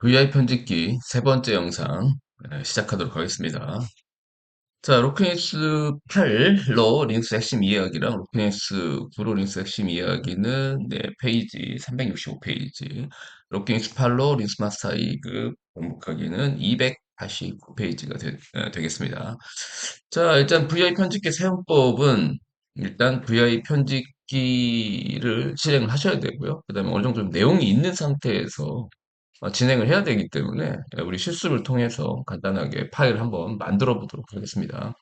VI 편집기 세 번째 영상 시작하도록 하겠습니다. 자, 로크닉스 8로 리눅스 핵심 이야기랑 로크닉스 9로 리눅스 핵심 이야기는 페이지 365페이지, 로크닉스 8로 리눅스 마스터 2급 반복하기는 289페이지가 되겠습니다. 자, 일단 VI 편집기 사용법은 일단 VI 편집기를 실행을 하셔야 되고요. 그 다음에 어느 정도 좀 내용이 있는 상태에서 진행을 해야 되기 때문에 우리 실습을 통해서 간단하게 파일을 한번 만들어 보도록 하겠습니다.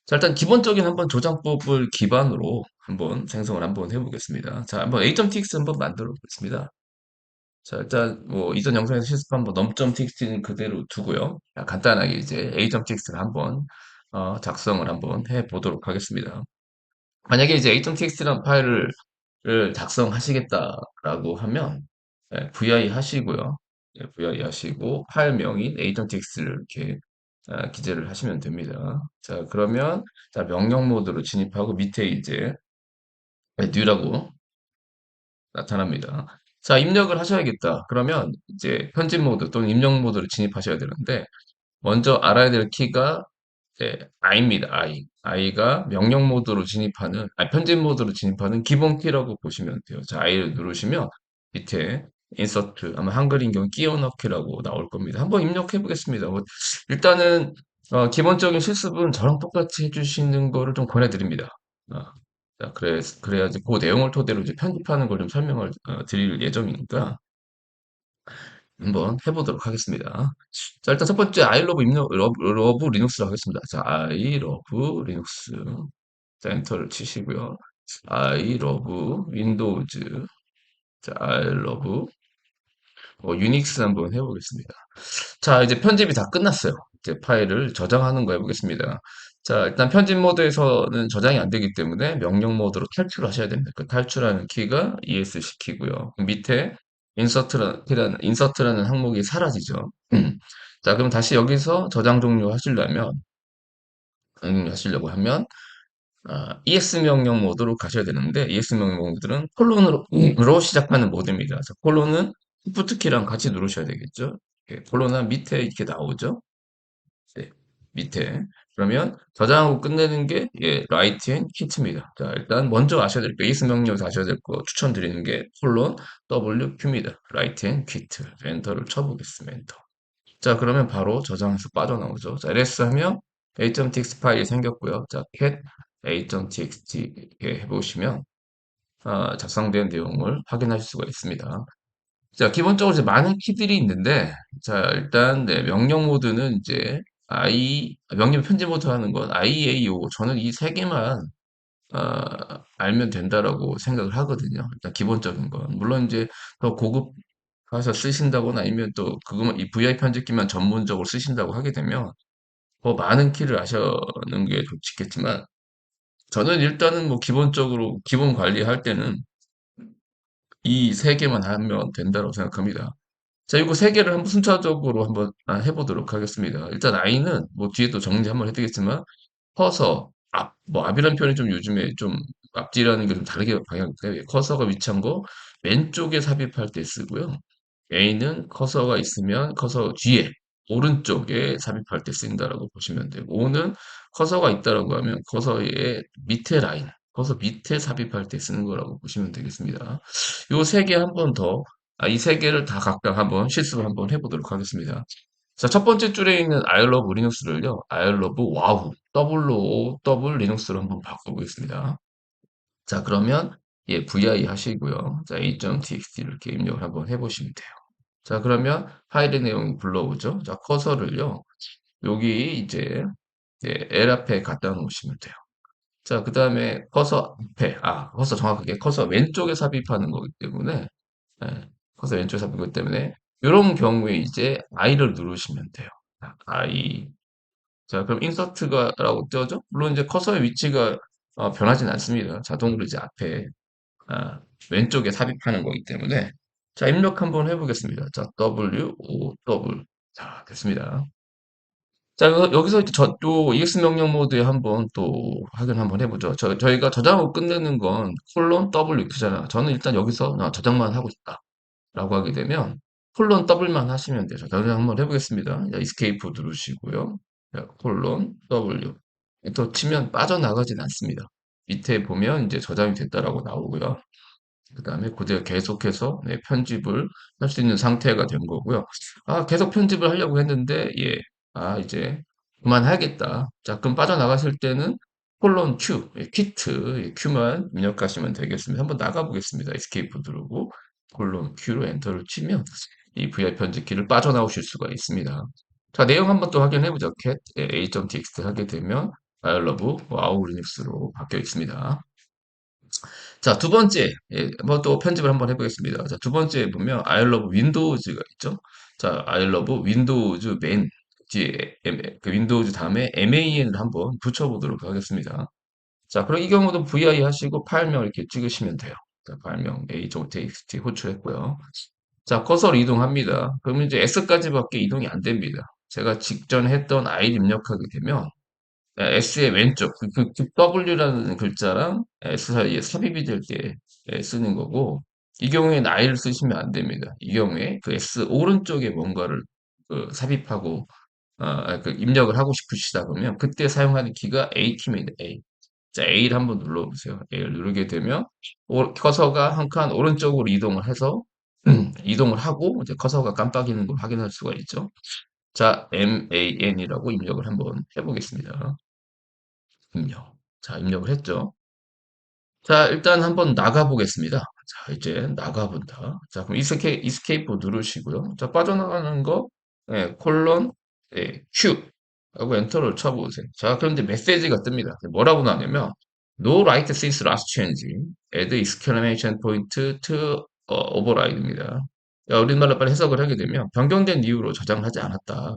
자, 일단 기본적인 한번 저장법을 기반으로 한번 생성을 한번 해보겠습니다. 자, 한번 a.txt 한번 만들어 보겠습니다. 자, 일단 뭐 이전 영상에서 실습한 뭐 num.txt는 그대로 두고요. 자, 간단하게 이제 a.txt를 한번 작성을 한번 해 보도록 하겠습니다. 만약에 이제 a.txt라는 파일을 작성하시겠다라고 하면 vi 하시고요. vi 하시고 파일명인 a.txt를 이렇게 기재를 하시면 됩니다. 자, 그러면 자, 명령 모드로 진입하고 밑에 이제 new라고 나타납니다. 자, 입력을 하셔야겠다. 그러면 이제 편집 모드 또는 입력 모드로 진입하셔야 되는데 먼저 알아야 될 키가 I입니다. I. I가 명령 모드로 진입하는, 편집 모드로 진입하는 기본 키라고 보시면 돼요. 자, I를 누르시면 밑에 인서트, 아마 한글인 경우 끼워 넣기라고 나올 겁니다. 한번 입력해 보겠습니다. 일단은, 기본적인 실습은 저랑 똑같이 해주시는 거를 좀 권해드립니다. 어, 자, 그래야지 그 내용을 토대로 이제 편집하는 걸 좀 설명을 드릴 예정이니까, 한번 해보도록 하겠습니다. 자, 일단 첫 번째, I love 입력, 러브 리눅스로 하겠습니다. 자, I love 리눅스. 자, 엔터를 치시고요. I love 윈도우즈. 자, I love 유닉스 한번 해보겠습니다. 자, 이제 편집이 다 끝났어요. 이제 파일을 저장하는 거 해보겠습니다. 자, 일단 편집 모드에서는 저장이 안 되기 때문에 명령 모드로 탈출하셔야 됩니다. 그 탈출하는 키가 ES 키고요. 밑에 인서트라는 항목이 사라지죠. 자, 그럼 다시 여기서 저장 종료 하시려고 하면, ES 명령 모드로 가셔야 되는데, ES 명령 모드는 콜론으로 시작하는 모드입니다. 자, 콜론은 시프트 키랑 같이 누르셔야 되겠죠. 콜론은 밑에 이렇게 나오죠. 네, 밑에. 그러면 저장하고 끝내는 게 라이트 앤 퀴트입니다. 자, 일단 먼저 아셔야 될 베이스 명령에서 아셔야 될 거 추천드리는 게 콜론 WQ입니다. 라이트 앤 퀴트. 엔터를 쳐보겠습니다. 엔터. 자, 그러면 바로 저장해서 빠져나오죠. 자, ls 하면 a.txt 파일이 생겼고요. 자, cat a.txt 이렇게 해보시면 작성된 내용을 확인하실 수가 있습니다. 자, 기본적으로 이제 많은 키들이 있는데, 자, 일단, 명령 모드는 이제, 명령 편집 모드 하는 건 IAO. 저는 이 세 개만, 알면 된다라고 생각을 하거든요. 일단 기본적인 건. 물론 이제 더 고급 가서 쓰신다거나 아니면 또 그것만, 이 VI 편집기만 전문적으로 쓰신다고 하게 되면 더 많은 키를 아시는 게 좋겠지만, 저는 일단은 뭐 기본적으로, 기본 관리할 때는 이 세 개만 하면 된다고 생각합니다. 자, 이거 세 개를 한번 순차적으로 한번 해보도록 하겠습니다. 일단 I는 뭐 뒤에 또 정리 한번 해드리겠지만 커서 뭐 앞이라는 표현이 좀 요즘에 좀 앞뒤라는 게 좀 다르게 방향이 돼요. 커서가 위치한 거 왼쪽에 삽입할 때 쓰고요. A는 커서가 있으면 커서 뒤에 오른쪽에 삽입할 때 쓰인다라고 보시면 되고 O는 커서가 있다라고 하면 커서의 밑에 라인, 커서 밑에 삽입할 때 쓰는 거라고 보시면 되겠습니다. 요 세 개 한 번 더, 이 세 개를 다 각각 한번 실습을 한번 해보도록 하겠습니다. 자, 첫 번째 줄에 있는 I love 리눅스를요, I love 와우, 더블로 더블 리눅스로 한번 바꿔보겠습니다. 자, 그러면 vi 하시고요. 자, a.txt 이렇게 입력을 한번 해보시면 돼요. 자, 그러면 파일의 내용이 불러오죠. 자, 커서를요, 여기 이제 L 앞에 갖다 놓으시면 돼요. 자, 그 다음에 커서 앞에, 커서 정확하게 커서 왼쪽에 삽입하는 거기 때문에, 커서 왼쪽에 삽입하는 거기 때문에, 이런 경우에 이제 I를 누르시면 돼요. 자, I. 자, 그럼 인서트가라고 뜨죠? 물론 이제 커서의 위치가 변하진 않습니다. 자동으로 이제 앞에 아, 왼쪽에 삽입하는 거기 때문에 자, 입력 한번 해보겠습니다. 자, W, O, W. 자, 됐습니다. 자, 여기서 이제 또 EX 명령 모드에 한번 또 확인 한번 해보죠. 저희가 저장하고 끝내는 건 콜론 WQ잖아. 저는 일단 여기서 저장만 하고 싶다. 라고 하게 되면 콜론 더블만 하시면 돼요. 자, 다시 한번 해보겠습니다. 자, 이스케이프 누르시고요. 자, 콜론 W. 엔터 치면 빠져나가진 않습니다. 밑에 보면 이제 저장이 됐다라고 나오고요. 그 다음에 그대로 계속해서 네, 편집을 할 수 있는 상태가 된 거고요. 아, 계속 편집을 하려고 했는데, 예. 아, 이제 그만하겠다. 자, 그럼 빠져나가실 때는 콜론 Q, 예, 퀴트, 예, Q만 입력하시면 되겠습니다. 한번 나가보겠습니다. 에스케이프 누르고 콜론 Q로 엔터를 치면 이 VI 편집키를 빠져나오실 수가 있습니다. 자, 내용 한번 또 확인해보죠. cat a.txt 하게 되면 I love 와우 리눅스로 바뀌어 있습니다. 자, 두 번째, 예, 뭐 또 편집을 한번 해보겠습니다. 자, 두 번째 보면 I love Windows가 있죠. 자, I love Windows 맨 뒤에 그 윈도우즈 다음에 man을 한번 붙여보도록 하겠습니다. 자, 그럼 이 경우도 vi 하시고 파일명 이렇게 찍으시면 돼요. 자, 파일명 a.txt 호출했고요. 자, 커서를 이동합니다. 그러면 이제 S까지밖에 이동이 안 됩니다. 제가 직전 했던 아이를 입력하게 되면 S의 왼쪽, 그 W라는 글자랑 S 사이에 삽입이 될 때 쓰는 거고, 이 경우에는 I를 쓰시면 안 됩니다. 이 경우에 그 S 오른쪽에 뭔가를 삽입하고, 그 입력을 하고 싶으시다 그러면 그때 사용하는 키가 A 키입니다. A. 자, A를 한번 눌러보세요. A를 누르게 되면 커서가 한 칸 오른쪽으로 이동을 해서 이동을 하고 이제 커서가 깜빡이는 걸 확인할 수가 있죠. 자, MAN이라고 입력을 한번 해보겠습니다. 입력. 자, 입력을 했죠. 자, 일단 한번 나가 보겠습니다. 자, 이제 나가본다. 자, 그럼 이스케이프 누르시고요. 자, 빠져나가는 거, 예, 콜론, 예, Q 하고 엔터를 쳐보세요. 자, 그런데 메시지가 뜹니다. 뭐라고 나오냐면, No write since last change. Add exclamation point to override입니다. 우리말로 빨리 해석을 하게 되면, 변경된 이후로 저장하지 않았다.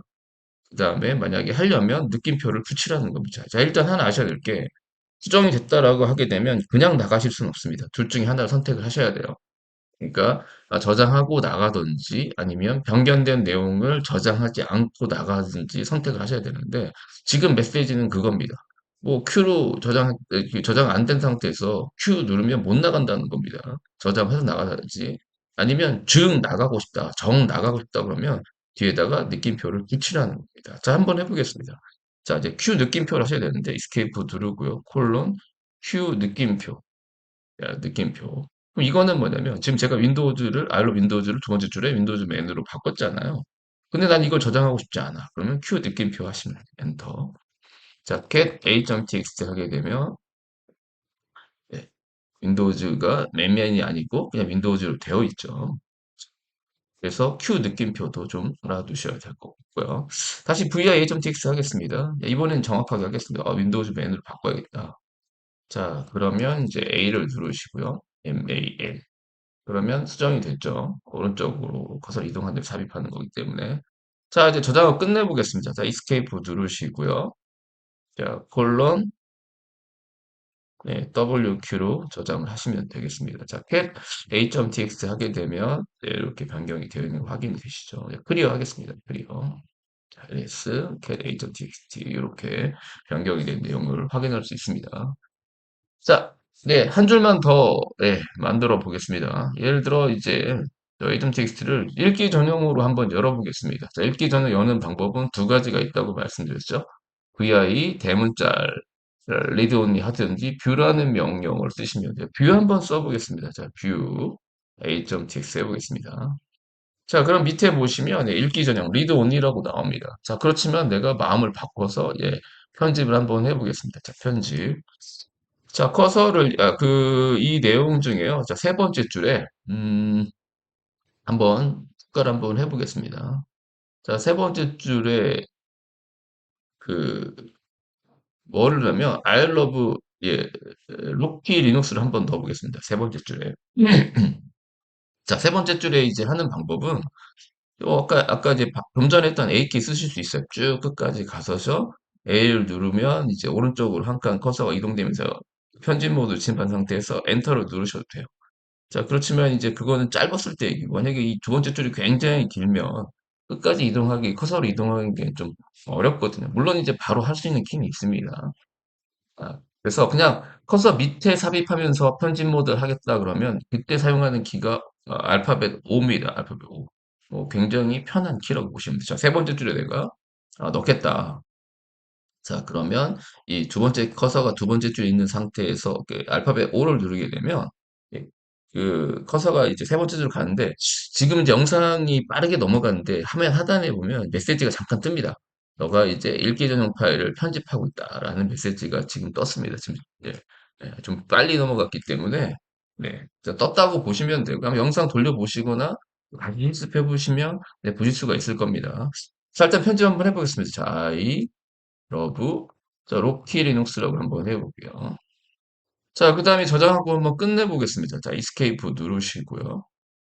그 다음에 만약에 하려면 느낌표를 붙이라는 겁니다. 자, 일단 하나 아셔야 될 게, 수정이 됐다라고 하게 되면 그냥 나가실 수는 없습니다. 둘 중에 하나를 선택을 하셔야 돼요. 그러니까 저장하고 나가든지 아니면 변경된 내용을 저장하지 않고 나가든지 선택을 하셔야 되는데 지금 메시지는 그겁니다. 뭐 Q로 저장 안 된 상태에서 Q 누르면 못 나간다는 겁니다. 저장해서 나가든지 아니면 정 나가고 싶다, 정 나가고 싶다 그러면 뒤에다가 느낌표를 붙이라는 겁니다. 자, 한번 해보겠습니다. 자, 이제 Q 느낌표를 하셔야 되는데 이스케이프 누르고요. 콜론 Q 느낌표. 야, 느낌표. 그럼 이거는 뭐냐면 지금 제가 윈도우즈를 알로 윈도우즈를 두 번째 줄에 윈도우즈 맨으로 바꿨잖아요. 근데 난 이걸 저장하고 싶지 않아. 그러면 Q 느낌표 하시면 돼요. 엔터. 자, get a.txt 하게 되면 예, 윈도우즈가 맨맨이 아니고 그냥 윈도우즈로 되어 있죠. 그래서 Q 느낌표도 좀 알아두셔야 될 것 같고요. 다시 vi a.txt 하겠습니다. 이번엔 정확하게 하겠습니다. 윈도우즈 맨으로 바꿔야겠다. 자, 그러면 이제 A를 누르시고요. MAN. 그러면 수정이 됐죠. 오른쪽으로 커서 이동하는 데 삽입하는 거기 때문에. 자, 이제 저장을 끝내보겠습니다. 자, 이스케이프 누르시고요. 자, 콜론, 네, WQ로 저장을 하시면 되겠습니다. 자, cat a.txt 하게 되면 네, 이렇게 변경이 되어 있는 거 확인이 되시죠. 네, 클리어 하겠습니다. 클리어. 자, ls cat a.txt 이렇게 변경이 된 내용을 확인할 수 있습니다. 자, 네, 한 줄만 더, 네, 만들어 보겠습니다. 예를 들어, 이제, 에이전 텍스트를 읽기 전용으로 한번 열어보겠습니다. 자, 읽기 전용 여는 방법은 두 가지가 있다고 말씀드렸죠. vi 대문자 read only 하든지 뷰라는 명령을 쓰시면 돼요. 뷰 한번 써보겠습니다. 자, 뷰 a.txt 해보겠습니다. 자, 그럼 밑에 보시면 네, 읽기 전용 read only라고 나옵니다. 자, 그렇지만 내가 마음을 바꿔서 예, 편집을 한번 해보겠습니다. 자, 편집. 자, 이 내용 중에요. 자, 세 번째 줄에, 한번, 습관 한번 해보겠습니다. 자, 세 번째 줄에, 그, 뭐를 하면, I love, 예, 로키 리눅스를 한번 넣어보겠습니다. 세 번째 줄에. 자, 세 번째 줄에 이제 하는 방법은, 아까 이제 좀 전에 했던 A키 쓰실 수 있어요. 쭉 끝까지 가서서 A를 누르면 이제 오른쪽으로 한 칸 커서가 이동되면서 편집 모드 침반 상태에서 엔터를 누르셔도 돼요. 자, 그렇지만 이제 그거는 짧았을 때 얘기고, 만약에 이 두 번째 줄이 굉장히 길면 끝까지 커서로 이동하는 게 좀 어렵거든요. 물론 이제 바로 할 수 있는 키는 있습니다. 그래서 그냥 커서 밑에 삽입하면서 편집 모드를 하겠다 그러면 그때 사용하는 키가 알파벳 O입니다. 알파벳 O. 굉장히 편한 키라고 보시면 되죠. 세 번째 줄에 내가 넣겠다. 자, 그러면 이 두 번째 커서가 두 번째 줄에 있는 상태에서 그 알파벳 O를 누르게 되면 예, 그 커서가 이제 세 번째 줄 가는데 지금 이제 영상이 빠르게 넘어가는데 화면 하단에 보면 메시지가 잠깐 뜹니다. 너가 이제 읽기 전용 파일을 편집하고 있다라는 메시지가 지금 떴습니다. 지금 좀 빨리 넘어갔기 때문에 자, 떴다고 보시면 되고 그럼 영상 돌려보시거나 다시 실습해 보시면 보실 수가 있을 겁니다. 자, 일단 편집 한번 해보겠습니다. 자, 러브. 자, 로키 리눅스라고 한번 해볼게요. 자, 그 다음에 저장하고 한번 끝내보겠습니다. 자, 이스케이프 누르시고요.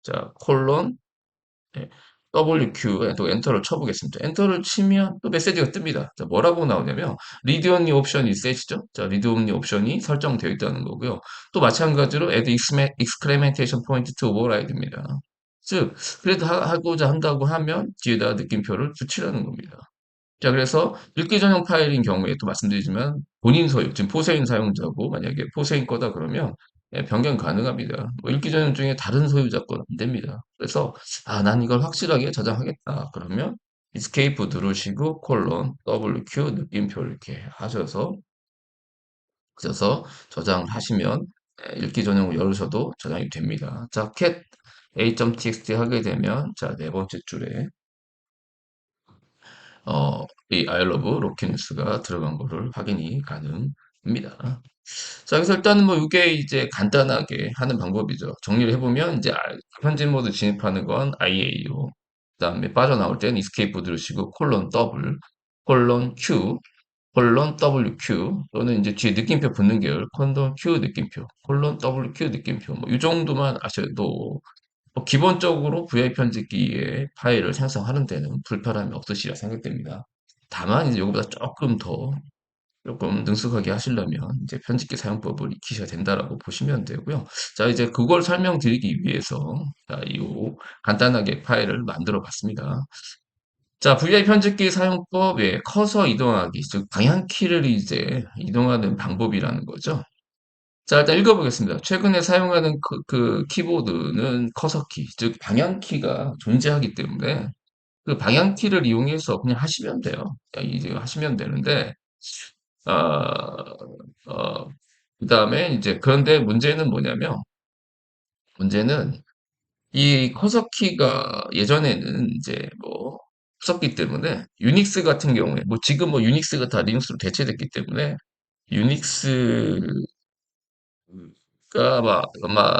자, 콜론, 예, WQ, 또 엔터를 쳐보겠습니다. 엔터를 치면 또 메시지가 뜹니다. 자, 뭐라고 나오냐면, read only 옵션이 셋이죠. 자, read only 옵션이 설정되어 있다는 거고요. 또 마찬가지로 add exclamation point to override입니다. 즉, 그래도 하고자 한다고 하면 뒤에다 느낌표를 붙이라는 겁니다. 자, 그래서 읽기 전용 파일인 경우에 또 말씀드리지만 본인 소유, 지금 포세인 사용자고 만약에 포세인 거다 그러면 변경 가능합니다. 뭐 읽기 전용 중에 다른 소유자 건 안 됩니다. 그래서 난 이걸 확실하게 저장하겠다. 그러면 escape 누르시고 콜론 WQ 느낌표 이렇게 하셔서 그래서 저장을 하시면 읽기 전용을 열으셔도 저장이 됩니다. 자, cat a.txt 하게 되면 자, 네 번째 줄에 이 I love 로키뉴스가 들어간 거를 확인이 가능합니다. 자, 그래서 일단은 뭐 이게 이제 간단하게 하는 방법이죠. 정리를 해보면 이제 편집 모드 진입하는 건 IA요. 그다음에 빠져나올 때는 escape 누르시고 콜론 더블 콜론 Q 콜론 WQ 또는 이제 뒤에 느낌표 붙는 계열 콜론 Q 느낌표 콜론 WQ 느낌표 뭐 이 정도만 아셔도 기본적으로 VI 편집기에 파일을 생성하는 데는 불편함이 없으시리라 생각됩니다. 다만 이제 이거보다 조금 능숙하게 하시려면 이제 편집기 사용법을 익히셔야 된다라고 보시면 되고요. 자, 이제 그걸 설명드리기 위해서 자, 이 간단하게 파일을 만들어 봤습니다. 자, VI 편집기 사용법, 커서 이동하기, 즉 방향키를 이제 이동하는 방법이라는 거죠. 자, 일단 읽어보겠습니다. 최근에 사용하는 그 키보드는 커서키, 즉 방향키가 존재하기 때문에 그 방향키를 이용해서 그냥 하시면 돼요. 이제 하시면 되는데, 어, 그 다음에 이제 그런데 문제는 뭐냐면, 문제는 이 커서키가 예전에는 이제 뭐 없었기 때문에 유닉스 같은 경우에 뭐 지금 뭐 유닉스가 다 리눅스로 대체됐기 때문에 유닉스 가 아마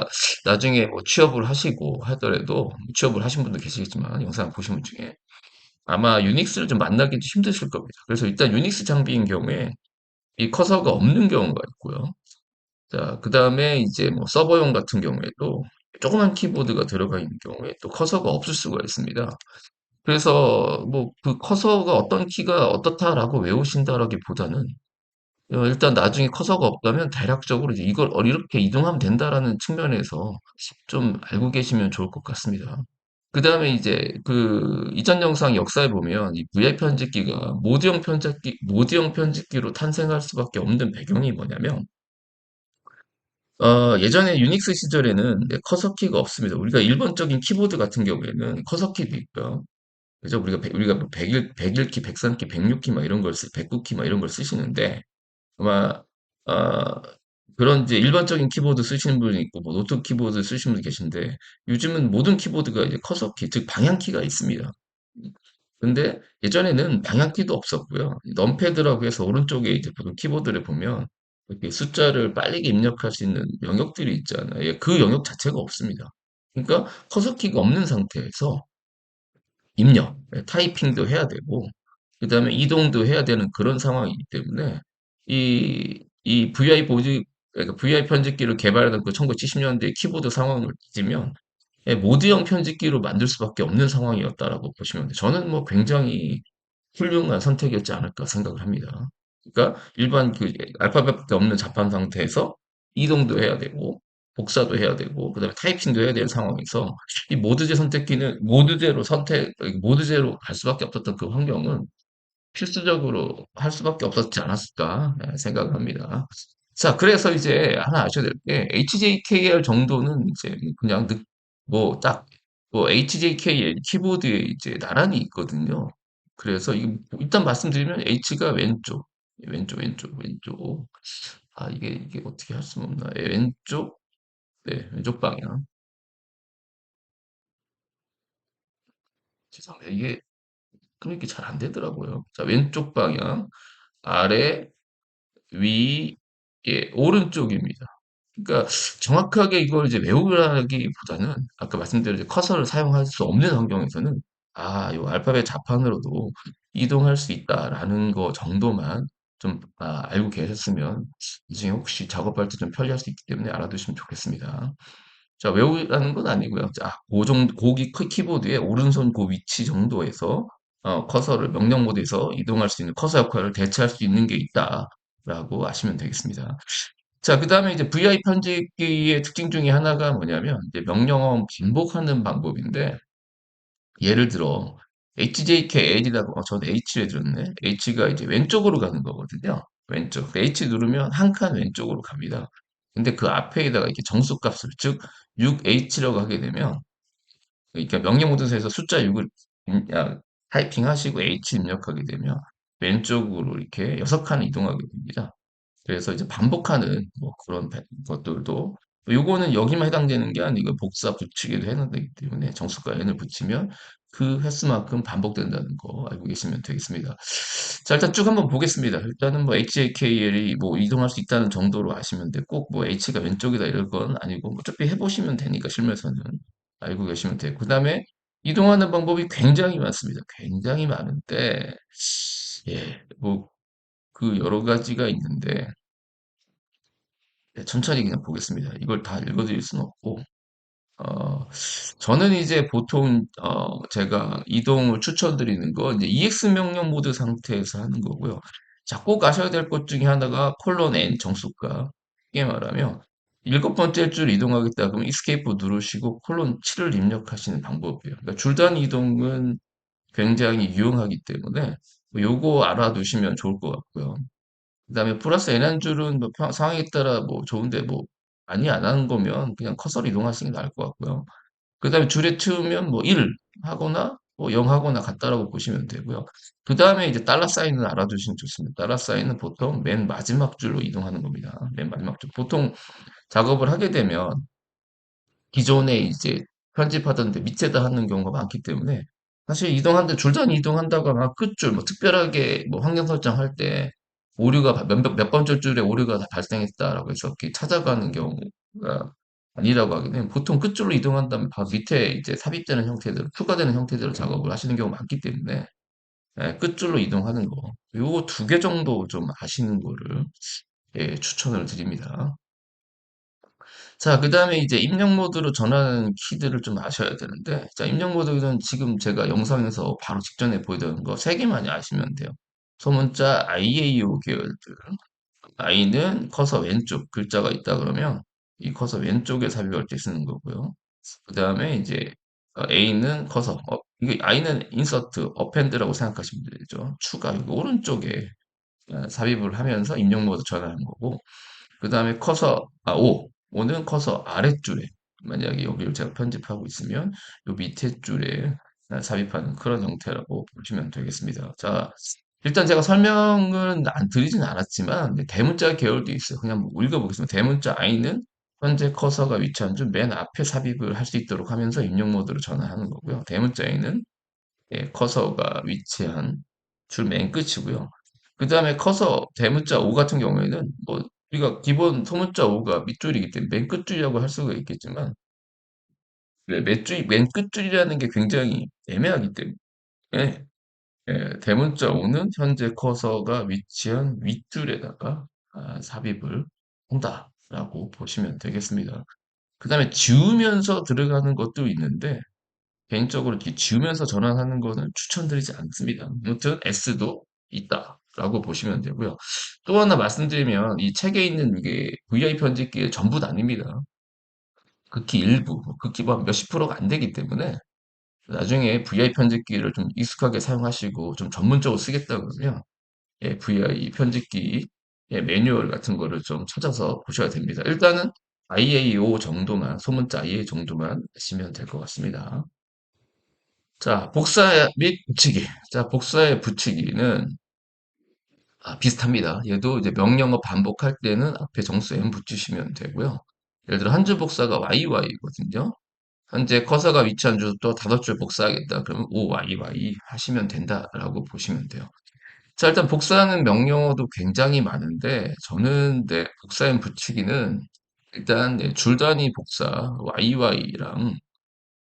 나중에 뭐 취업을 하시고 하더라도 취업을 하신 분도 계시겠지만 영상 보시는 분 중에 아마 유닉스를 좀 만나기 도 힘드실 겁니다. 그래서 일단 유닉스 장비인 경우에 이 커서가 없는 경우가 있고요. 자, 그 다음에 이제 뭐 서버용 같은 경우에도 조그만 키보드가 들어가 있는 경우에 또 커서가 없을 수가 있습니다. 그래서 뭐 그 커서가 어떤 키가 어떻다라고 외우신다라기보다는 일단 나중에 커서가 없다면 대략적으로 이제 이걸 이렇게 이동하면 된다라는 측면에서 좀 알고 계시면 좋을 것 같습니다. 그 다음에 이제 그 이전 영상 역사에 보면 이 VI 편집기가 모드형 편집기로 탄생할 수밖에 없는 배경이 뭐냐면, 예전에 유닉스 시절에는 커서키가 없습니다. 우리가 일반적인 키보드 같은 경우에는 커서키도 있고요. 그죠? 우리가 뭐 101키, 103키, 106키 막 이런 걸 109키 막 이런 걸 쓰시는데, 아마 그런 이제 일반적인 키보드 쓰시는 분이 있고 뭐 노트 키보드 쓰시는 분이 계신데 요즘은 모든 키보드가 이제 커서키 즉 방향키가 있습니다. 근데 예전에는 방향키도 없었고요. 넘패드라고 해서 오른쪽에 이제 보통 키보드를 보면 이렇게 숫자를 빠르게 입력할 수 있는 영역들이 있잖아요. 그 영역 자체가 없습니다. 그러니까 커서키가 없는 상태에서 입력, 타이핑도 해야 되고, 그 다음에 이동도 해야 되는 그런 상황이기 때문에, 이 그러니까 VI 편집기를 개발하던 그 1970년대 키보드 상황을 뒤지면, 모드형 편집기로 만들 수밖에 없는 상황이었다라고 보시면 돼요. 저는 뭐 굉장히 훌륭한 선택이었지 않을까 생각을 합니다. 그러니까 일반 그 알파벳밖에 없는 자판 상태에서 이동도 해야 되고 복사도 해야 되고 그다음에 타이핑도 해야 되는 상황에서 이 모드제로 갈 수밖에 없었던 그 환경은 필수적으로 할 수밖에 없었지 않았을까 생각을 합니다. 자, 그래서 이제 하나 아셔야 될 게 HJKL 정도는 이제 그냥 뭐딱 뭐 HJK 키보드에 이제 나란히 있거든요. 그래서 이거 일단 말씀드리면 H가 왼쪽. 아, 이게 어떻게 할 수가 없나. 예, 왼쪽, 네, 왼쪽 방향. 죄송합니다. 이게 그렇게 잘 안 되더라고요. 자, 왼쪽 방향, 아래, 위, 예, 오른쪽입니다. 그러니까 정확하게 이걸 이제 외우라기보다는 아까 말씀드린 이제 커서를 사용할 수 없는 환경에서는 아, 요 알파벳 자판으로도 이동할 수 있다라는 거 정도만 좀 알고 계셨으면 나중에 혹시 작업할 때 좀 편리할 수 있기 때문에 알아두시면 좋겠습니다. 자, 외우라는 건 아니고요. 자, 고기 키보드의 오른손 그 위치 정도에서 커서를 명령 모드에서 이동할 수 있는 커서 역할을 대체할 수 있는 게 있다라고 아시면 되겠습니다. 자, 그다음에 이제 VI 편집기의 특징 중에 하나가 뭐냐면 이제 명령어 반복하는 방법인데 예를 들어 HJKL이라고 저는 H를 들었네. H가 이제 왼쪽으로 가는 거거든요. 왼쪽. H 누르면 한 칸 왼쪽으로 갑니다. 근데 그 앞에다가 이렇게 정수값을 즉 6H라고 하게 되면 그러니까 명령 모드에서 숫자 6을 타이핑하시고 H 입력하게 되면 왼쪽으로 이렇게 6칸을 이동하게 됩니다. 그래서 이제 반복하는 뭐 그런 것들도 요거는 여기만 해당되는 게 아니고 복사 붙이기도 해야 되기 때문에 정수가 n을 붙이면 그 횟수만큼 반복된다는 거 알고 계시면 되겠습니다. 자, 일단 쭉 한번 보겠습니다. 일단은 뭐 HAKL이 뭐 이동할 수 있다는 정도로 아시면 돼. 꼭 뭐 H가 왼쪽이다 이럴 건 아니고 뭐 어차피 해보시면 되니까 실무에서는 알고 계시면 돼요. 그 다음에 이동하는 방법이 굉장히 많습니다. 굉장히 많은데 예, 뭐 그 여러 가지가 있는데 네, 천천히 그냥 보겠습니다. 이걸 다 읽어드릴 수는 없고, 어, 저는 이제 보통, 제가 이동을 추천드리는 거, 이제 EX 명령 모드 상태에서 하는 거고요. 자, 꼭 아셔야 될 것 중에 하나가 콜론 N 정수가. 쉽게 말하면, 일곱 번째 줄 이동하겠다 그러면 이스케이프 누르시고 콜론 7을 입력하시는 방법이에요. 그러니까 줄단 이동은 굉장히 유용하기 때문에, 요거 알아두시면 좋을 것 같고요. 그다음에 플러스 N 한 줄은 뭐 상황에 따라 뭐 좋은데 뭐 많이 안 하는 거면 그냥 커서를 이동하시는 게 나을 것 같고요. 그다음에 줄에 치우면 뭐 1 하거나 뭐 0 하거나 같다라고 보시면 되고요. 그다음에 이제 달러 사인을 알아두시면 좋습니다. 달러 사인은 보통 맨 마지막 줄로 이동하는 겁니다. 맨 마지막 줄. 보통 작업을 하게 되면 기존에 이제 편집하던데 밑에다 하는 경우가 많기 때문에 사실 이동하는데 줄단 이동한다거나 끝줄 뭐 특별하게 뭐 환경 설정할 때 오류가 몇 번째 줄에 오류가 다 발생했다라고 해서 이렇게 찾아가는 경우가 아니라고 하긴 해요. 보통 끝줄로 이동한다면 바로 밑에 이제 삽입되는 형태대로 추가되는 형태대로 작업을 하시는 경우가 많기 때문에 끝줄로 이동하는 거 요거 두 개 정도 좀 아시는 거를 추천을 드립니다. 자, 그 다음에 이제 입력 모드로 전환하는 키들을 좀 아셔야 되는데, 자, 입력 모드는 지금 제가 영상에서 바로 직전에 보여드린 거 세 개만 아시면 돼요. 소문자 IAO 계열들. I는 커서 왼쪽 글자가 있다 그러면 이 커서 왼쪽에 삽입할 때 쓰는 거고요. 그 다음에 이제 A는 커서, 이게 I는 인서트, 어펜드라고 생각하시면 되죠. 추가, 이거 오른쪽에 삽입을 하면서 입력 모드 전환하는 거고, 그 다음에 커서, O는 커서 아랫줄에, 만약에 여기를 제가 편집하고 있으면 요 밑에 줄에 삽입하는 그런 형태라고 보시면 되겠습니다. 자, 일단 제가 설명은 안 드리진 않았지만 네, 대문자 계열도 있어요. 그냥 뭐 읽어보겠습니다. 대문자 I는 현재 커서가 위치한 줄 맨 앞에 삽입을 할 수 있도록 하면서 입력 모드로 전환하는 거고요. 대문자 A는 커서가 위치한 줄 맨 끝이고요. 그 다음에 커서 대문자 O 같은 경우에는 뭐 우리가 기본 소문자 O가 밑줄이기 때문에 맨 끝줄이라고 할 수가 있겠지만 맨 끝줄이라는 게 굉장히 애매하기 때문에 대문자 O는 현재 커서가 위치한 윗줄에다가 삽입을 한다라고 보시면 되겠습니다. 그 다음에 지우면서 들어가는 것도 있는데 개인적으로 이렇게 지우면서 전환하는 거는 추천드리지 않습니다. 아무튼 S도 있다라고 보시면 되고요. 또 하나 말씀드리면 이 책에 있는 이게 VI 편집기의 전부는 아닙니다. 극히 일부, 극히 뭐 몇십 프로가 안 되기 때문에 나중에 VI 편집기를 좀 익숙하게 사용하시고 좀 전문적으로 쓰겠다 그러면 VI 편집기 매뉴얼 같은 거를 좀 찾아서 보셔야 됩니다. 일단은 IAO 정도만, 소문자 IA 정도만 하시면 될 것 같습니다. 자, 복사 및 붙이기. 자, 복사에 붙이기는 비슷합니다. 얘도 이제 명령어 반복할 때는 앞에 정수 m 붙이시면 되고요. 예를 들어 한 줄 복사가 YY거든요. 현재 커서가 위치한 줄 또 5줄 복사하겠다. 그러면 OYY 하시면 된다라고 보시면 돼요. 자, 일단 복사하는 명령어도 굉장히 많은데 저는 복사 m 붙이기는 일단 줄 단위 복사 YY랑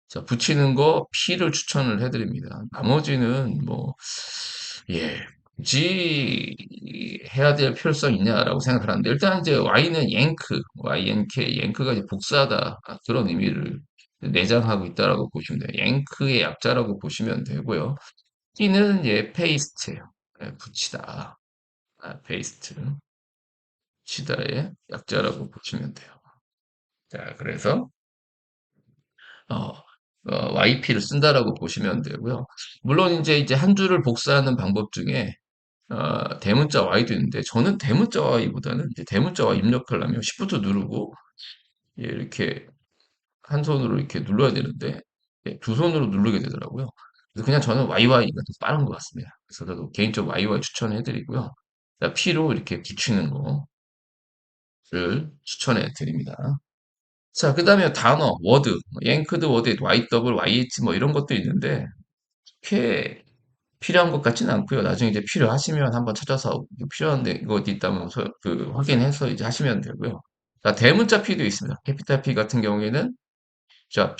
자, 붙이는 거 P를 추천을 해드립니다. 나머지는 뭐, 예, 굳이 해야 될 필요성 있냐라고 생각을 하는데, 일단 이제 Y는 yank, YNK, yank가 이제 복사하다, 그런 의미를 내장하고 있다라고 보시면 돼요. yank의 약자라고 보시면 되고요. P는 예, paste, 예, 붙이다, paste, 붙이다의 약자라고 보시면 돼요. 자, 그래서 어, YP를 쓴다라고 보시면 되고요. 물론 이제 한 줄을 복사하는 방법 중에 대문자 Y도 있는데 저는 대문자 Y보다는 이제 대문자 Y 입력하려면 Shift 누르고 예, 이렇게 한 손으로 이렇게 눌러야 되는데 예, 두 손으로 누르게 되더라고요. 그래서 그냥 저는 YY가 더 빠른 것 같습니다. 그래서 저도 개인적으로 YY 추천해드리고요. P로 이렇게 붙이는 거를 추천해 드립니다. 자, 그 다음에 단어, 워드, 앵크드 워드, YW, YH 뭐 이런 것도 있는데 그렇게 필요한 것 같지는 않고요. 나중에 이제 필요하시면 한번 찾아서 필요한 거 어디 있다면 확인해서 이제 하시면 되고요. 자, 대문자 P도 있습니다. 캐피탈 P 같은 경우에는 자,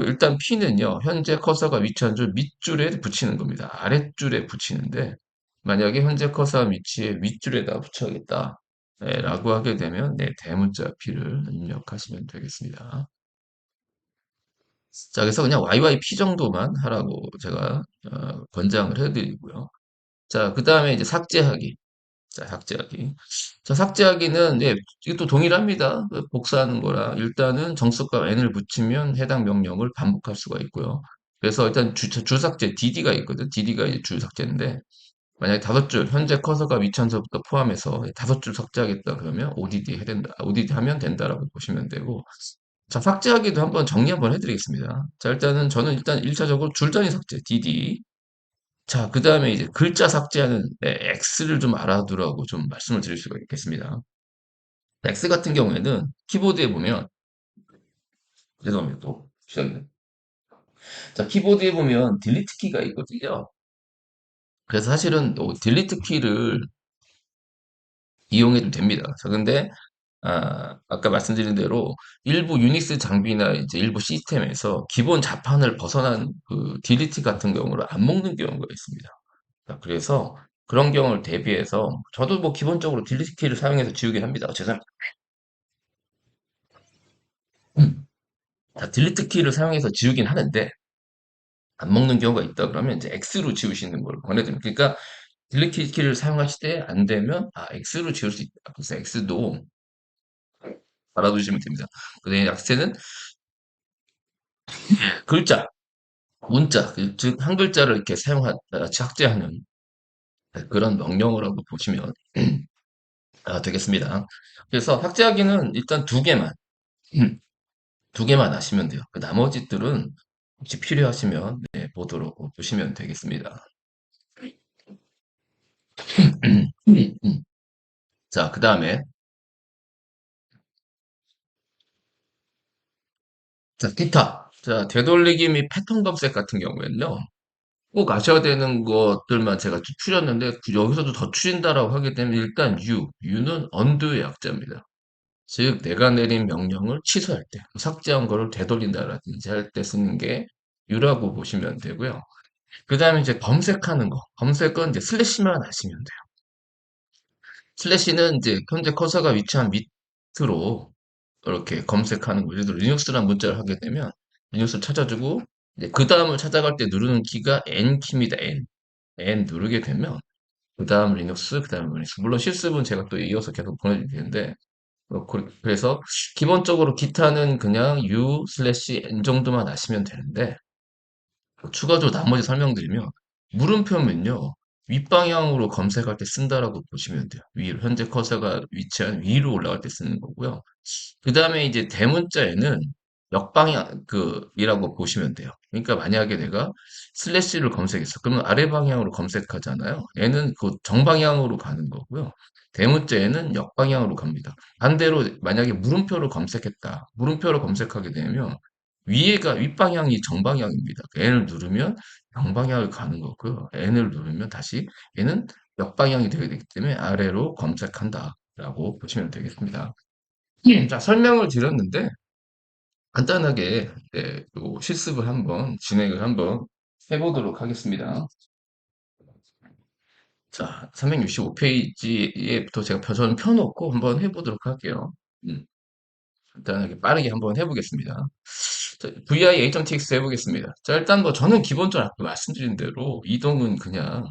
일단 P는요. 현재 커서가 위치한 줄 밑줄에 붙이는 겁니다. 아랫줄에 붙이는데 만약에 현재 커서 위치에 윗줄에다 붙여야겠다. 네, 라고 하게 되면 네, 대문자 P를 입력하시면 되겠습니다. 자, 그래서 그냥 YYP 정도만 하라고 제가 권장을 해드리고요. 자, 그 다음에 이제 삭제하기. 자, 삭제하기. 자, 삭제하기는 예, 이것도 동일합니다. 그 복사하는 거라 일단은 정수값 n을 붙이면 해당 명령을 반복할 수가 있고요. 그래서 일단 줄 삭제 DD가 있거든. DD가 이제 줄 삭제인데 만약에 5줄 현재 커서가 위치한서부터 포함해서 5줄 삭제하겠다 그러면 ODD 해야 된다. ODD 하면 된다라고 보시면 되고 자, 삭제하기도 한번 정리 한번 해드리겠습니다. 자, 일단은 저는 일단 1차적으로 줄단위 삭제, DD. 자, 그 다음에 이제 글자 삭제하는 네, X를 좀 알아두라고 좀 말씀을 드릴 수가 있겠습니다. X 같은 경우에는 키보드에 보면, 죄송합니다. 또 시작이네. 자, 키보드에 보면 딜리트 키가 있거든요. 그래서 사실은 딜리트 키를 이용해도 됩니다. 자, 근데 아까 말씀드린 대로 일부 유닉스 장비나 이제 일부 시스템에서 기본 자판을 벗어난 그 딜리트 같은 경우를 안 먹는 경우가 있습니다. 자, 그래서 그런 경우를 대비해서 저도 뭐 기본적으로 딜리트 키를 사용해서 지우긴 합니다. 죄송합니다. 자, 딜리트 키를 사용해서 지우긴 하는데 안 먹는 경우가 있다 그러면 이제 X로 지우시는 걸 권해드립니다. 그러니까 딜리트 키를 사용하실 때 안 되면 X로 지울 수 있다. 그래서 X도 알아두시면 됩니다. 그다음에 X는 글자, 문자, 즉 한 글자를 이렇게 삭제하는 그런 명령어라고 보시면 되겠습니다. 그래서 삭제하기는 일단 두 개만 아시면 돼요. 그 나머지들은 혹시 필요하시면 네, 보도록 보시면 되겠습니다. 자, 그 다음에 자, 기타. 자, 되돌리기 및 패턴 검색 같은 경우에는요. 꼭 아셔야 되는 것들만 제가 쭉 추렸는데 여기서도 더 추린다라고 하게 되면 일단 U는 언두의 약자입니다. 즉 내가 내린 명령을 취소할 때 삭제한 거를 되돌린다라든지 할 때 쓰는 게 U라고 보시면 되고요. 그 다음에 이제 검색하는 거. 검색은 이제 슬래시만 하시면 돼요. 슬래시는 이제 현재 커서가 위치한 밑으로 이렇게 검색하는 거. 예를 들어 리눅스라는 문자를 하게 되면 리눅스를 찾아주고 이제 그 다음을 찾아갈 때 누르는 키가 N 키입니다. N. N 누르게 되면 그 다음 리눅스, 그 다음 리눅스. 물론 실습은 제가 또 이어서 계속 보내드릴 텐데 그래서 기본적으로 기타는 그냥 U 슬래시 N 정도만 아시면 되는데 추가적으로 나머지 설명드리면 물음표면요. 윗방향으로 검색할 때 쓴다라고 보시면 돼요. 위로, 현재 커서가 위치한 위로 올라갈 때 쓰는 거고요. 그 다음에 이제 대문자에는 역방향 이라고 보시면 돼요. 그러니까 만약에 내가 슬래시를 검색했어. 그러면 아래 방향으로 검색하잖아요. 얘는 그 정방향으로 가는 거고요. 대문자에는 역방향으로 갑니다. 반대로 만약에 물음표를 검색했다. 물음표를 검색하게 되면 위에가 윗방향이 정방향입니다. N을 누르면 정방향을 가는 거고요. N을 누르면 다시 얘는 역방향이 되게 되기 때문에 아래로 검색한다라고 보시면 되겠습니다. 자, 설명을 드렸는데 간단하게 요 실습을 한번 진행을 한번 해보도록 하겠습니다. 자, 365페이지에부터 제가 저는 펴놓고 한번 해보도록 할게요. 음, 간단하게 빠르게 한번 해보겠습니다. 자, VI A.tx 해보겠습니다. 자, 일단 뭐 저는 기본적으로 아까 말씀드린 대로 이동은 그냥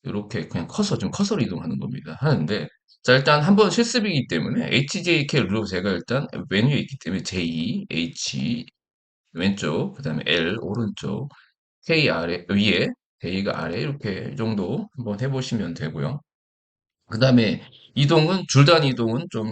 이렇게 그냥 커서로 이동하는 겁니다. 하는데 자, 일단 한번 실습이기 때문에 HJK 룰로 제가 일단 메뉴에 있기 때문에 J, H 왼쪽, 그 다음에 L 오른쪽, K 아래 위에, K가 아래 이렇게 정도 한번 해보시면 되고요. 그 다음에 이동은 줄단 이동은 좀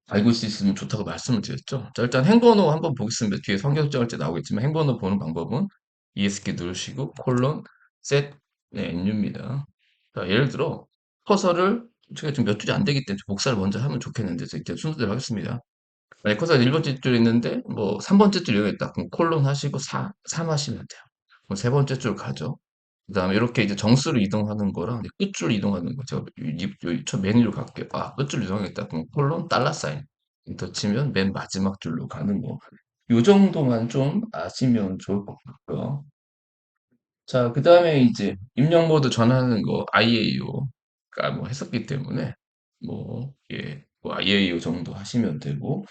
알고 있을 수 있으면 좋다고 말씀을 드렸죠. 자, 일단 행번호 한번 보겠습니다. 뒤에 성격정할 때 나오겠지만 행번호 보는 방법은 ESC 누르시고 콜론 셋 네, Nu입니다. 자, 예를 들어 커서를 제가 지금 몇 줄이 안 되기 때문에 복사를 먼저 하면 좋겠는데 제가 이렇게 순서대로 하겠습니다. 만약 커서가 1번째 줄에 있는데 뭐 3번째 줄 여기 있다. 그럼 콜론 하시고 3 하시면 돼요. 그럼 세 번째 줄 가죠. 그다음에 이렇게 이제 정수로 이동하는 거랑 이제 끝줄 이동하는 거 제가 첫 메뉴로 갈게요. 아, 끝줄 이동하겠다. 그럼 콜론 달러 사인 엔터 치면 맨 마지막 줄로 가는 거. 요 정도만 좀 아시면 좋을 것 같고요. 자, 그다음에 이제 입력 모드 전하는 거 IAO가 뭐 했었기 때문에 뭐 예, 뭐 IAO 정도 하시면 되고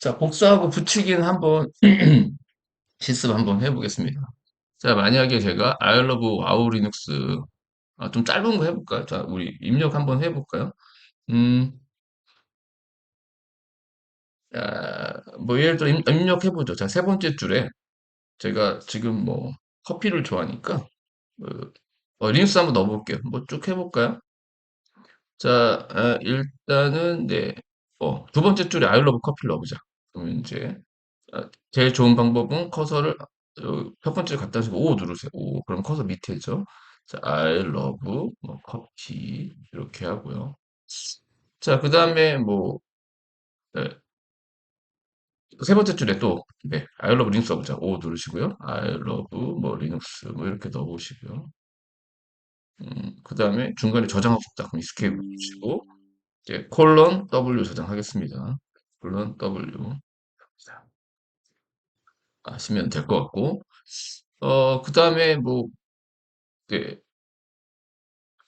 자, 복사하고 붙이기는 한번 실습 한번 해보겠습니다. 자, 만약에 제가 I love 와우 리눅스 좀 짧은 거 해볼까요? 자, 우리 입력 한번 해볼까요? 음, 뭐 예를 들어 입력해보죠. 자, 세 번째 줄에 제가 지금 뭐 커피를 좋아하니까 리눅스 한번 넣어볼게요. 뭐 쭉 해볼까요? 자, 일단은 네, 두 번째 줄에 I love 커피를 넣어보자. 그러면 이제 제일 좋은 방법은 커서를 첫 번째 갖다 주고 O 누르세요. O. 그럼 커서 밑에죠. 자, I love 뭐 커피 이렇게 하고요. 자, 그 다음에 뭐 네, 세 번째 줄에 또 네, I love 리눅스 써보자. O 누르시고요. I love 뭐 리눅스 뭐 이렇게 넣어보시고요. 그 다음에 중간에 저장하고 싶다. 그럼 이스케이프 누르시고 이제 콜론 W 저장하겠습니다. 콜론 W 하시면 될 것 같고 그 다음에 네,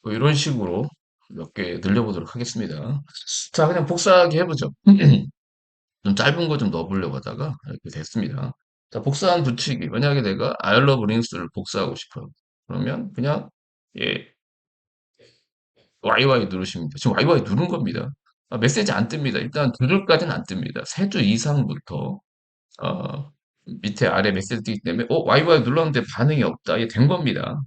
뭐 이런 식으로 몇 개 늘려보도록 하겠습니다. 자, 그냥 복사하기 해보죠. 좀 짧은 거 좀 넣어보려고 하다가 이렇게 됐습니다. 자, 복사한 붙이기. 만약에 내가 I love Linux를 복사하고 싶어요. 그러면 그냥 예, YY 누르시면 돼요. 지금 YY 누른 겁니다. 메시지 안 뜹니다. 일단 두 줄까지는 안 뜹니다. 세 줄 이상부터 어, 밑에 아래 메시지 뜨기 때문에 YY 눌렀는데 반응이 없다. 이게 된 겁니다.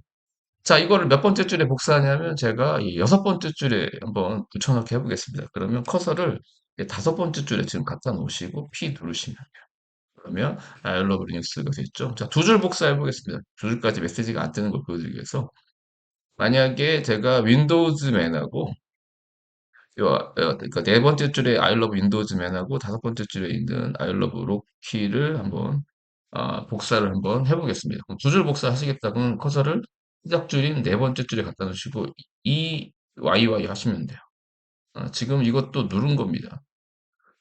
자, 이거를 몇 번째 줄에 복사하냐면 제가 이 여섯 번째 줄에 한번 붙여넣기 해보겠습니다. 그러면 커서를 다섯 번째 줄에 지금 갖다 놓으시고 P 누르시면 돼요. 그러면 I love Linux가 됐죠. 자, 두 줄 복사해 보겠습니다. 두 줄까지 메시지가 안 뜨는 걸 보여드리기 위해서 만약에 제가 윈도우즈맨하고 그러니까 네 번째 줄에 I love 윈도우즈맨하고 다섯 번째 줄에 있는 I love 로키를 한번 복사를 한번 해보겠습니다. 그럼 두 줄 복사하시겠다면 커서를 시작 줄인 네 번째 줄에 갖다 놓으시고 이 YY 하시면 돼요. 지금 이것도 누른 겁니다.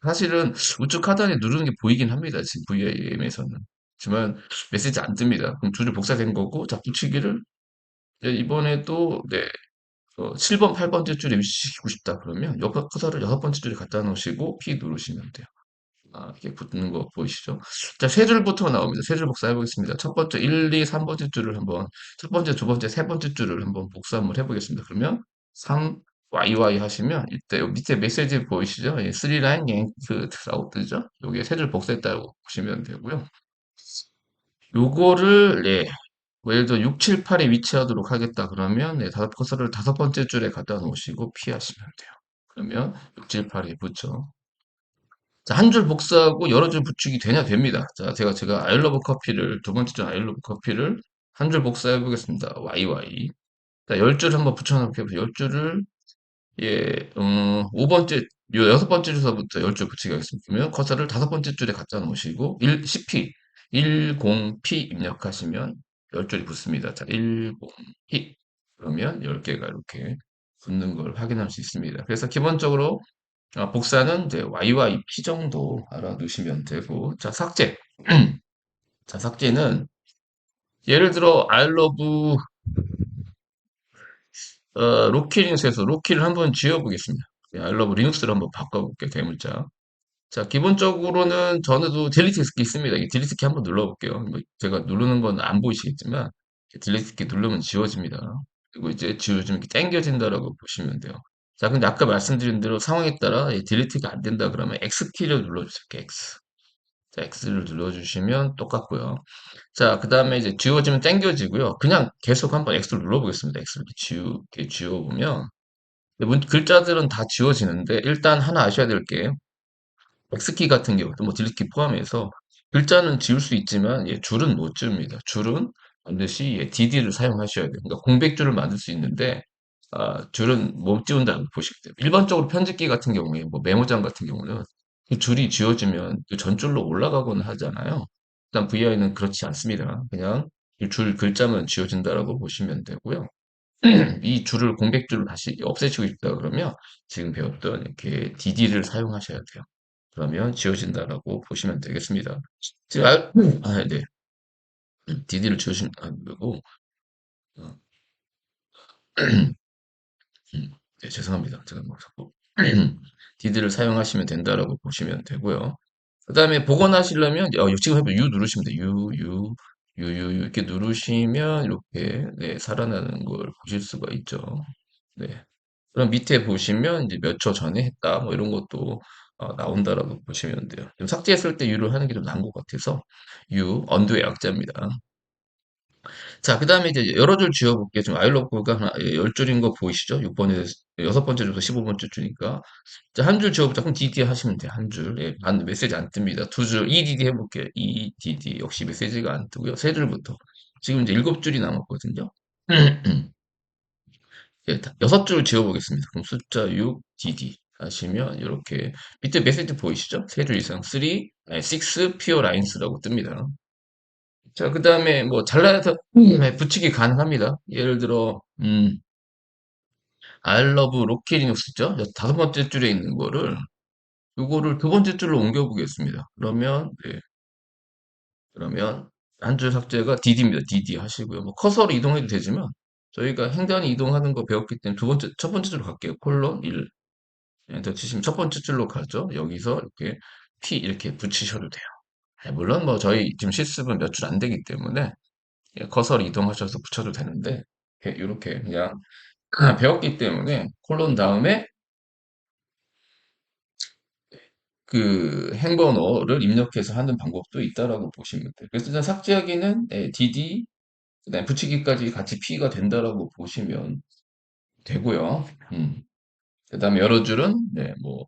사실은 우측 하단에 누르는 게 보이긴 합니다. 지금 VIM에서는. 하지만 메시지 안 뜹니다. 그럼 두 줄 복사된 거고, 자, 붙이기를 이번에도 네, 7번, 8번째 줄에 위치시키고 싶다 그러면 옆에 커서를 여섯 번째 줄에 갖다 놓으시고 P 누르시면 돼요. 이렇게 붙는 거 보이시죠? 자, 세 줄부터 나옵니다. 세 줄 복사해 보겠습니다. 첫 번째 1, 2, 3번째 줄을 한번 첫 번째, 두 번째, 세 번째 줄을 한번 복사 한번 해보겠습니다. 그러면 3 YY 하시면 이때 여기 밑에 메시지 보이시죠? 3라인 랭크라고 뜨죠? 여기에 세 줄 복사했다고 보시면 되고요. 요거를 뭐 예를 들어 6, 7, 8에 위치하도록 하겠다 그러면 다섯 커서를 다섯 번째 줄에 갖다 놓으시고 피하시면 돼요. 그러면 6, 7, 8에 붙죠. 자, 한 줄 복사하고 여러 줄 붙이기 되냐? 됩니다. 자, 제가 I love 커피를, 두 번째 줄 I love 커피를 한 줄 복사해 보겠습니다. YY. 자, 열 줄 한번 붙여놓게 해보세요. 열 줄을, 예, 5번째, 여섯 번째 주소부터 열 줄 붙이기 하겠습니다. 그러면 커서를 다섯 번째 줄에 갖다 놓으시고, 10P, 10P 입력하시면 열 줄이 붙습니다. 자, 10P. 그러면 10개가 이렇게 붙는 걸 확인할 수 있습니다. 그래서 기본적으로 복사는 이제 Y와 P 정도 알아두시면 되고, 자, 삭제. 자, 삭제는 예를 들어 I love 로키링스에서 로키를 한번 지워보겠습니다. I love 리눅스를 한번 바꿔볼게요. 대문자. 자, 기본적으로는 전에도 딜리트 키 있습니다. 이 딜리트 키 한번 눌러볼게요. 뭐 제가 누르는 건 안 보이시겠지만 딜리트 키 누르면 지워집니다. 그리고 이제 지워지면 이렇게 당겨진다라고 보시면 돼요. 자, 근데 아까 말씀드린 대로 상황에 따라 딜리트가 안 된다 그러면 X키를 눌러주세요. X. 자, X를 눌러주시면 똑같고요. 자, 그 다음에 이제 지워지면 당겨지고요. 그냥 계속 한번 X를 눌러보겠습니다. X를 이렇게 지워보면 글자들은 다 지워지는데 일단 하나 아셔야 될 게 X키 같은 경우, 뭐 딜리트키 포함해서 글자는 지울 수 있지만 줄은 못 지웁니다. 줄은 반드시 DD를 사용하셔야 돼요. 그러니까 공백줄을 만들 수 있는데 줄은 못 지운다고 보시면 돼요. 일반적으로 편집기 같은 경우에 뭐 메모장 같은 경우는 그 줄이 지워지면 그 전줄로 올라가거나 하잖아요. 일단 VI는 그렇지 않습니다. 그냥 이 줄 글자만 지워진다라고 보시면 되고요. 이 줄을 공백줄을 다시 없애시고 싶다 그러면 지금 배웠던 이렇게 DD를 사용하셔야 돼요. 그러면 지워진다라고 보시면 되겠습니다. 지금 네. DD를 지우시면 안 되고 어, 네, 죄송합니다. 제가 뭐 자꾸 DD를 사용하시면 된다라고 보시면 되고요. 그 다음에 복원하시려면 지금 해보 U 누르시면 돼요. U 이렇게 누르시면 이렇게 네, 살아나는 걸 보실 수가 있죠. 네. 그럼 밑에 보시면 이제 몇 초 전에 했다 뭐 이런 것도 나온다라고 보시면 돼요. 좀 삭제했을 때 U를 하는 게 좀 나은 것 같아서 U 언두의 약자입니다. 자, 그 다음에 이제 여러 줄 지워볼게요. 지금 아이로그가 하나, 10줄인 거 보이시죠? 6번에서, 여섯 번째 줄부터 15번째 줄이니까. 자, 한 줄 지워보자. 그럼 DD 하시면 돼요. 한 줄. 예, 메시지 안 뜹니다. 두 줄, EDD 해볼게요. EDD. 역시 메시지가 안 뜨고요. 세 줄부터. 지금 이제 7줄이 남았거든요. 예, 여섯 줄 지워보겠습니다. 그럼 숫자 6, DD 하시면 이렇게 밑에 메시지 보이시죠? 세 줄 이상 3, 아니 6 pure lines라고 뜹니다. 자, 그 다음에 뭐 잘라서 네, 붙이기 가능합니다. 예를 들어 I love 로키 리눅스죠? 다섯 번째 줄에 있는 거를 요거를 두 번째 줄로 옮겨 보겠습니다. 그러면 한 줄 삭제가 DD입니다. DD 하시고요. 뭐 커서로 이동해도 되지만 저희가 행단위 이동하는 거 배웠기 때문에 첫 번째 줄로 갈게요. 콜론 1 엔터 치시면 첫 번째 줄로 가죠. 여기서 이렇게 P 이렇게 붙이셔도 돼요. 물론 뭐 저희 지금 실습은 몇 줄 안 되기 때문에 커서를 이동하셔서 붙여도 되는데 이렇게 그냥 배웠기 때문에 콜론 다음에 그 행번호를 입력해서 하는 방법도 있다라고 보시면 돼요. 그래서 일단 삭제하기는 DD 그다음에 붙이기까지 같이 P가 된다라고 보시면 되고요. 그다음에 여러 줄은 뭐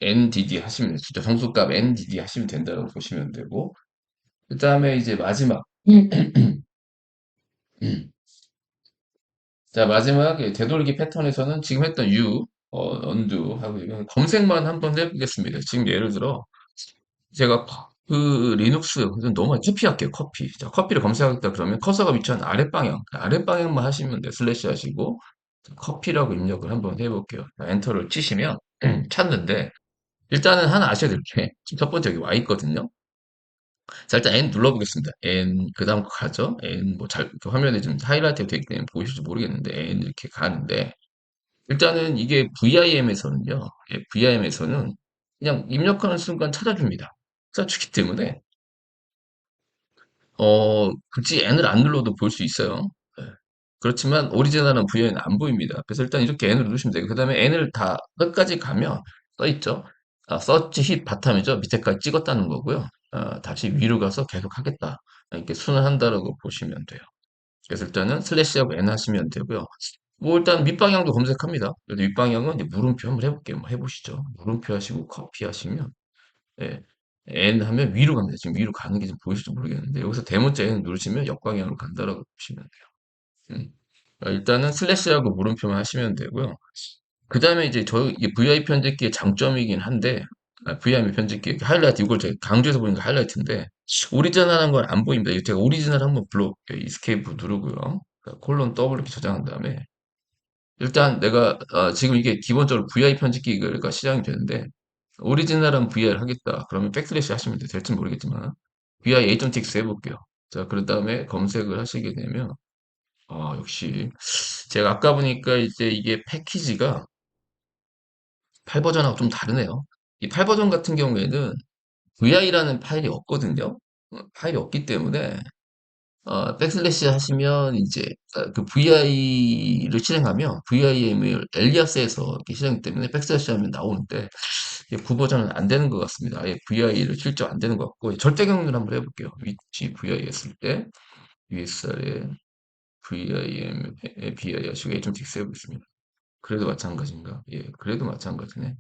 NDD 하시면 돼요. 숫자 정수값 NDD 하시면 된다고 보시면 되고 그다음에 이제 마지막 자 마지막 되돌리기 패턴에서는 지금 했던 U undo 하고 이건 검색만 한번 해보겠습니다. 지금 예를 들어 제가 그 리눅스 너무 커피할게요. 커피. 자, 커피를 검색하겠다 그러면 커서가 위치한 아랫방향만 하시면 돼요. 슬래시 하시고 커피라고 입력을 한번 해볼게요. 자, 엔터를 치시면 찾는데 일단은 하나 아셔야 될 게 지금 첫 번째 여기 와 있거든요. 자, 일단 N 눌러보겠습니다. N 그 다음 거 가죠. N 뭐 잘 화면에 좀 하이라이트가 되기 때문에 보이실지 모르겠는데 N 이렇게 가는데 일단은 이게 VIM에서는요. VIM에서는 그냥 입력하는 순간 찾아줍니다. 찾아주기 때문에 굳이 N을 안 눌러도 볼 수 있어요. 예. 그렇지만 오리지널은 VI는 안 보입니다. 그래서 일단 이렇게 N을 누르시면 되고 그 다음에 N을 다 끝까지 가면 써있죠. 서치 힛 바텀이죠. 밑에까지 찍었다는 거고요. 다시 위로 가서 계속 하겠다. 이렇게 순환한다라고 보시면 돼요. 그래서 일단은 슬래시하고 N 하시면 되고요. 뭐 일단 밑방향도 검색합니다. 그래도 윗방향은 이제 물음표 한번 해볼게요. 한번 해보시죠. 물음표 하시고 커피 하시면 예, N 하면 위로 갑니다. 지금 위로 가는 게 좀 보이실지 모르겠는데 여기서 대문자 N 누르시면 역방향으로 간다라고 보시면 돼요. 일단은 슬래시하고 물음표만 하시면 되고요. 그 다음에 이제 이게 VI 편집기의 장점이긴 한데, VI 편집기 하이라이트 이걸 제가 강조해서 보는 게 하이라이트인데 오리지널한 건 안 보입니다. 이거 제가 오리지널 한번 이스케이프 누르고요. 그러니까 콜론 더블 이렇게 저장한 다음에 일단 내가 지금 이게 기본적으로 VI 편집기가 시작이 되는데 오리지널한 VI를 하겠다. 그러면 백슬래시 하시면 될지 모르겠지만 VI A.txt 해볼게요. 자, 그 다음에 검색을 하시게 되면 역시 제가 아까 보니까 이제 이게 패키지가 8버전하고 좀 다르네요. 이 8버전 같은 경우에는 VI라는 파일이 없거든요. 파일이 없기 때문에 백슬래시 하시면 이제 그 VI를 실행하면 VIM을 엘리아스에서 이렇게 실행하기 때문에 백슬래시 하면 나오는데 9버전은 안 되는 것 같습니다. 아예 VI를 실적 안 되는 것 같고 절대 경유를 한번 해볼게요. 위치 VI 했을 때 USR에 VIM, BI 하시고 A.txt 해보겠습니다. 그래도 마찬가지인가? 예, 그래도 마찬가지네.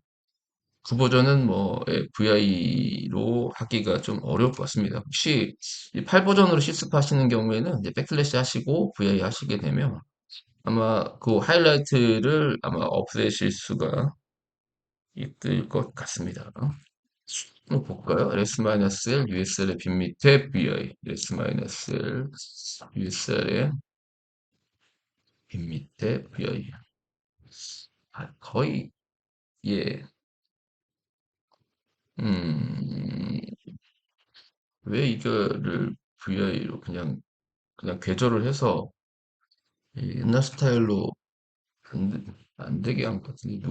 9버전은 뭐 VI로 하기가 좀 어려울 것 같습니다. 혹시 8버전으로 실습하시는 경우에는 이제 백슬래시 하시고 VI 하시게 되면 아마 그 하이라이트를 아마 없애실 수가 있을 것 같습니다. 한번 볼까요? ls-l USL의 빈 밑에 VI ls-l USL의 빈 밑에 VI 거의 예 음, 왜 이거를 VI로 그냥 개조를 해서 이 옛날 스타일로 안 되게 한 것 같은데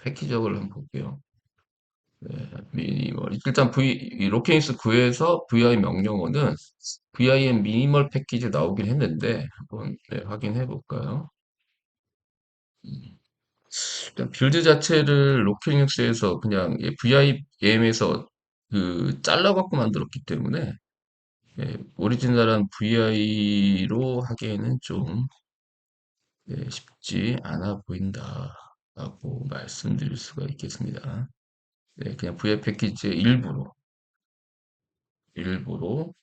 패키지적으로 한번 볼게요. 네, 미니멀 일단 이 로케인스 9에서 VI 명령어는 VIM 미니멀 패키지 나오긴 했는데 한번 네, 확인해 볼까요? 음, 일단 빌드 자체를 로케인스에서 그냥 VIM에서 그 잘라갖고 만들었기 때문에 오리지널한 VI로 하기에는 좀 쉽지 않아 보인다라고 말씀드릴 수가 있겠습니다. 네, 그냥 VI 패키지의 일부로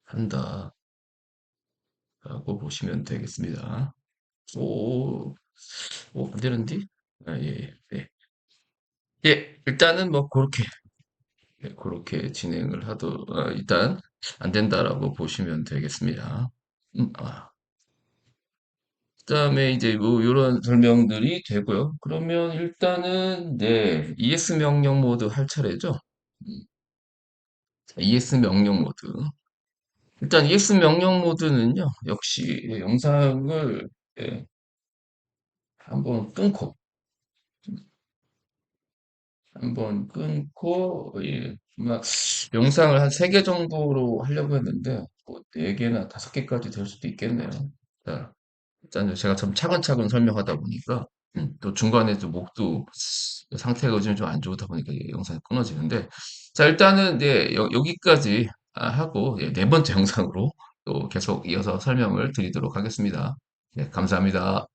한다라고 보시면 되겠습니다. 오, 안 되는데? 예, 네. 일단은 뭐 그렇게 진행을 일단 안 된다라고 보시면 되겠습니다. 그다음에 이제 뭐 이런 설명들이 되고요. 그러면 일단은 네, ES 명령 모드 할 차례죠. 음, ES 명령 모드. 일단 ES 명령 모드는요. 역시 영상을 예, 한번 막 영상을 한 3개 정도로 하려고 했는데 뭐 4개나 5개까지 될 수도 있겠네요. 자, 일단 제가 좀 차근차근 설명하다 보니까 또 중간에 또 목도 상태가 요즘 좀 안 좋다 보니까 이게 영상이 끊어지는데 자 일단은 네, 여기까지 하고 네 번째 영상으로 또 계속 이어서 설명을 드리도록 하겠습니다. 네, 감사합니다.